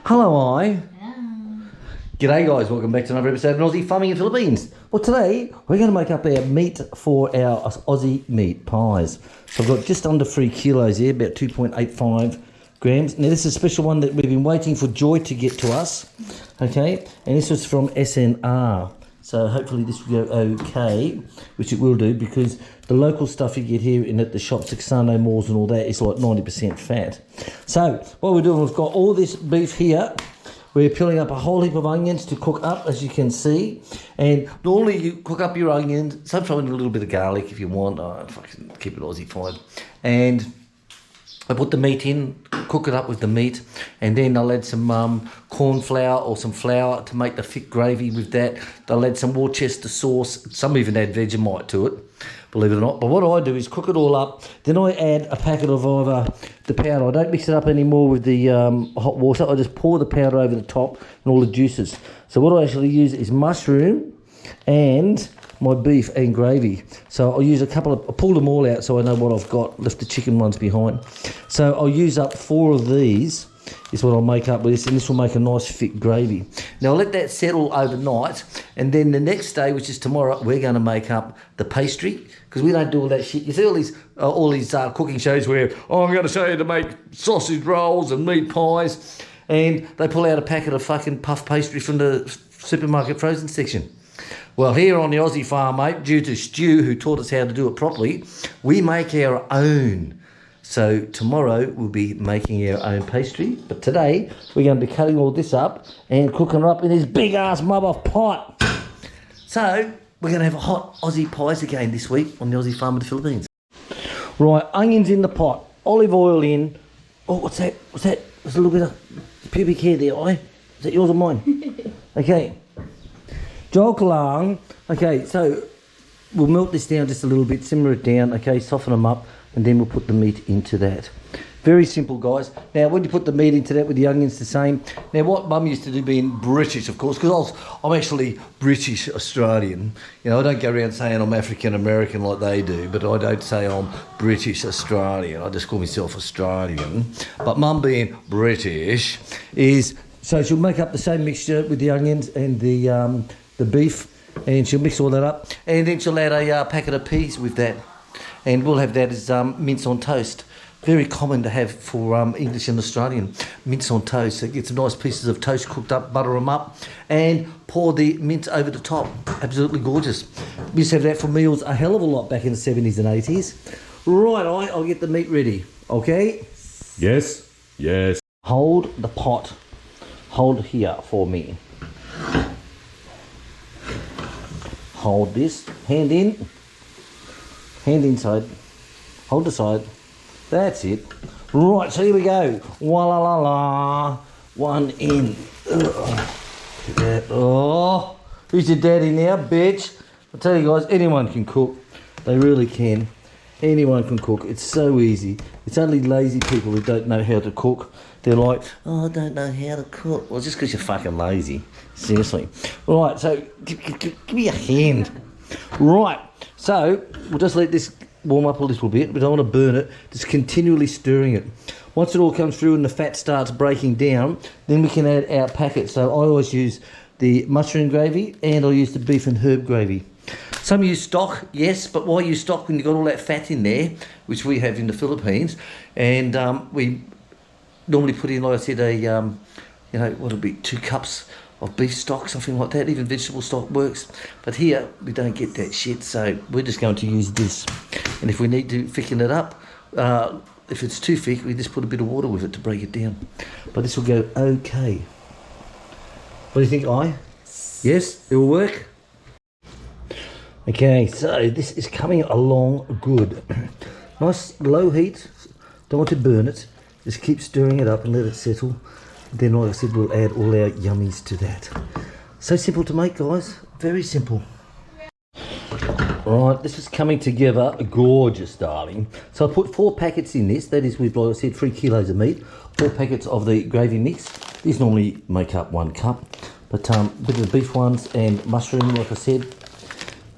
Hello, G'day guys, welcome back to another episode of Aussie Farming in the Philippines. Well, today we're going to make up our meat for our Aussie meat pies. So I've got just under 3 kilos here, about 2.85 grams. Now this is a special one that we've been waiting for Joy to get to us, okay? And this was from SNR. So hopefully this will go okay, which it will do, because the local stuff you get here in at the shops, Texano malls and all that, is like 90% fat. So what we're doing, we've got all this beef here. We're peeling up a whole heap of onions to cook up, as you can see. And normally you cook up your onions, sometimes a little bit of garlic if you want. Oh, fucking keep it Aussie fine. And I put the meat in, cook it up with the meat, and then I'll add some corn flour or some flour to make the thick gravy with that. They'll add some Worcester sauce. Some even add Vegemite to it, believe it or not. But what I do is cook it all up. Then I add a packet of either the powder. I don't mix it up anymore with the hot water. I just pour the powder over the top and all the juices. So what I actually use is mushroom and my beef and gravy. So I'll use I'll pull them all out so I know what I've got, left the chicken ones behind. So I'll use up 4 of these, is what I'll make up with this, and this will make a nice thick gravy. Now I'll let that settle overnight, and then the next day, which is tomorrow, we're going to make up the pastry, because we don't do all that shit. You see all these cooking shows where, oh, I'm going to show you to make sausage rolls and meat pies, and they pull out a packet of fucking puff pastry from the supermarket frozen section. Well, here on the Aussie farm, mate, due to Stu, who taught us how to do it properly, we make our own. So tomorrow we'll be making our own pastry, but today we're going to be cutting all this up and cooking it up in this big-ass mother pot. So we're going to have hot Aussie pies again this week on the Aussie farm in the Philippines. Right, onions in the pot, olive oil in. Oh, what's that? What's that? There's a little bit of pubic hair there, Is that yours or mine? Okay. Jog lang. Okay, so we'll melt this down just a little bit, simmer it down, okay, soften them up, and then we'll put the meat into that. Very simple, guys. Now, when you put the meat into that with the onions, the same. Now, what Mum used to do, being British, of course, because I'm actually British Australian. You know, I don't go around saying I'm African American like they do, but I don't say I'm British Australian. I just call myself Australian. But Mum, being British, so she'll make up the same mixture with the onions and the beef, and she'll mix all that up, and then she'll add a packet of peas with that, and we'll have that as mince on toast. Very common to have for English and Australian, mince on toast. So get some nice pieces of toast cooked up, butter them up, and pour the mince over the top. Absolutely gorgeous. We used to have that for meals a hell of a lot back in the 70s and 80s. Right, I'll get the meat ready, okay? Yes, yes. Hold the pot. Hold here for me. Hold this, hand in, hand inside, hold the side, that's it. Right, so here we go, la la la, one in. Oh, who's your daddy now, bitch? I tell you guys, anyone can cook, they really can. Anyone can cook, it's so easy. It's only lazy people who don't know how to cook. They're like, oh, I don't know how to cook. Well, just because you're fucking lazy. Seriously. Right, so give me a hand. Right, so we'll just let this warm up a little bit. We don't want to burn it. Just continually stirring it. Once it all comes through and the fat starts breaking down, then we can add our packet. So I always use the mushroom gravy, and I'll use the beef and herb gravy. Some use stock, yes, but why use stock when you've got all that fat in there, which we have in the Philippines, and we normally put in, like I said, what'll be 2 cups of beef stock, something like that. Even vegetable stock works. But here, we don't get that shit, so we're just going to use this. And if we need to thicken it up, if it's too thick, we just put a bit of water with it to break it down. But this will go okay. What do you think, Yes, it will work? Okay, so this is coming along good. Nice low heat, don't want to burn it. Just keep stirring it up and let it settle. Then, like I said, we'll add all our yummies to that. So simple to make, guys. Very simple. Right, this is coming together gorgeous, darling. So I put 4 packets in this. That is with, like I said, 3 kilos of meat. 4 packets of the gravy mix. These normally make up 1 cup. But a bit of the beef ones and mushroom, like I said.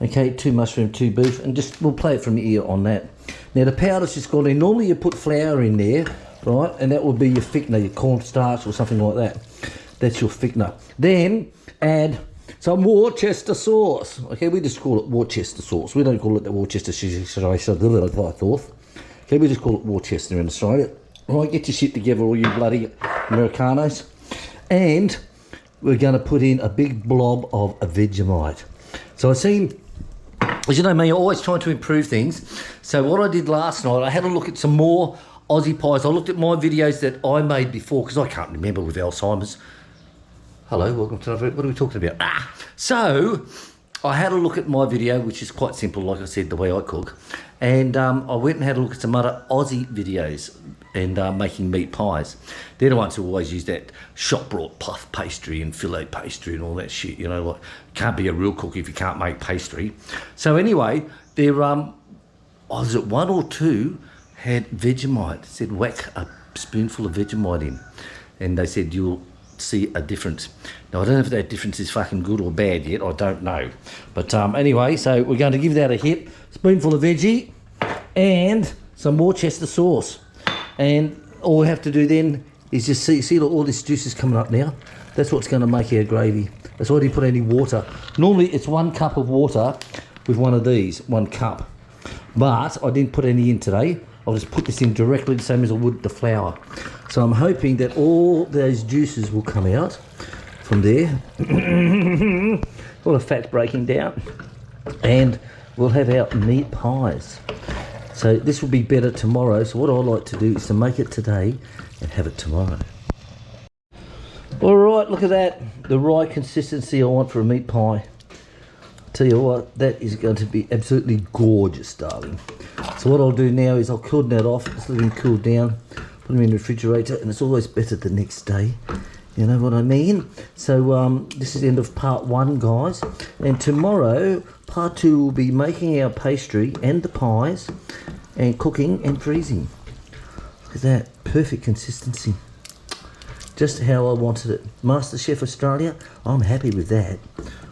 Okay, 2 mushroom, 2 beef, and just we'll play it from ear on that. Now the powder's just gone in. Normally you put flour in there, right? And that will be your thickener, your cornstarch or something like that. That's your thickener. Then add some Worcester sauce. Okay, we just call it Worcester sauce. We don't call it the Worcestershire sauce. Okay, we just call it Worcester in Australia. Right, get your shit together, all you bloody Americanos. And we're going to put in a big blob of Vegemite. So I seen, as you know me, I'm always trying to improve things. So what I did last night, I had a look at some more Aussie pies. I looked at my videos that I made before, because I can't remember with Alzheimer's. Hello, welcome to another, what are we talking about? So I had a look at my video, which is quite simple, like I said, the way I cook. And I went and had a look at some other Aussie videos and making meat pies. They're the ones who always use that shop brought puff pastry and filet pastry and all that shit, you know, like, can't be a real cook if you can't make pastry. So anyway, there was it one or two had Vegemite. It said whack a spoonful of Vegemite in, and they said you'll see a difference. Now I don't know if that difference is fucking good or bad yet, I don't know. But anyway, so we're going to give that a hit. Spoonful of veggie and some Worcester sauce. And all we have to do then is just see all this juice is coming up now. That's what's going to make our gravy. That's why I didn't put any water. Normally it's 1 cup of water with one of these, 1 cup. But I didn't put any in today. I'll just put this in directly the same as I would the flour. So I'm hoping that all those juices will come out from there. All the fat's breaking down. And we'll have our meat pies. So this will be better tomorrow. So what I like to do is to make it today and have it tomorrow. All right, look at that. The right consistency I want for a meat pie. Tell you what, that is going to be absolutely gorgeous, darling. So what I'll do now is I'll cool that off, just let him cool down, put him in the refrigerator, and it's always better the next day. You know what I mean? So this is the end of part 1, guys. And tomorrow, part 2 will be making our pastry and the pies and cooking and freezing. Look at that, perfect consistency. Just how I wanted it. MasterChef Australia, I'm happy with that.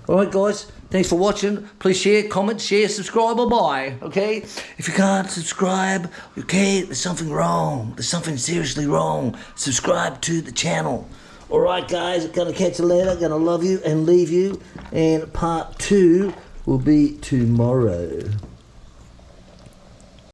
All right, guys, thanks for watching. Please share, comment, share, subscribe, or buy, okay? If you can't subscribe, okay, there's something wrong. There's something seriously wrong. Subscribe to the channel. All right, guys, gonna catch you later. Gonna love you and leave you. And part 2 will be tomorrow.